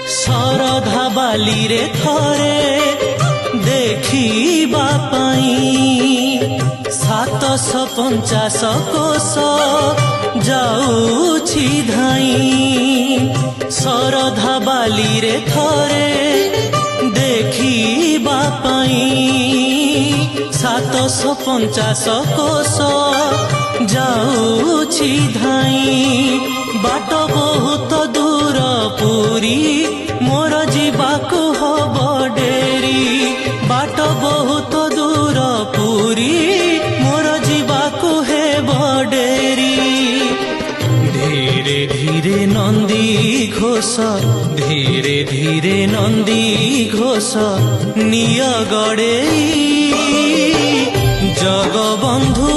शरधा बाली रे थरे देखिबा पाई 750 कोश जाऊछि धाई। शरधा बाली रे थरे देखिबा पाई 750 कोश जाऊछि धाई। बाट बहुत दूर पुरी मोर जीवाकु हब डेरी। बाट बहुत दूर पुरी मोर जीवाकु हेब डेरी। धीरे धीरे नंदी घोष धीरे धीरे नंदी घोष निय गड़े जगबंधु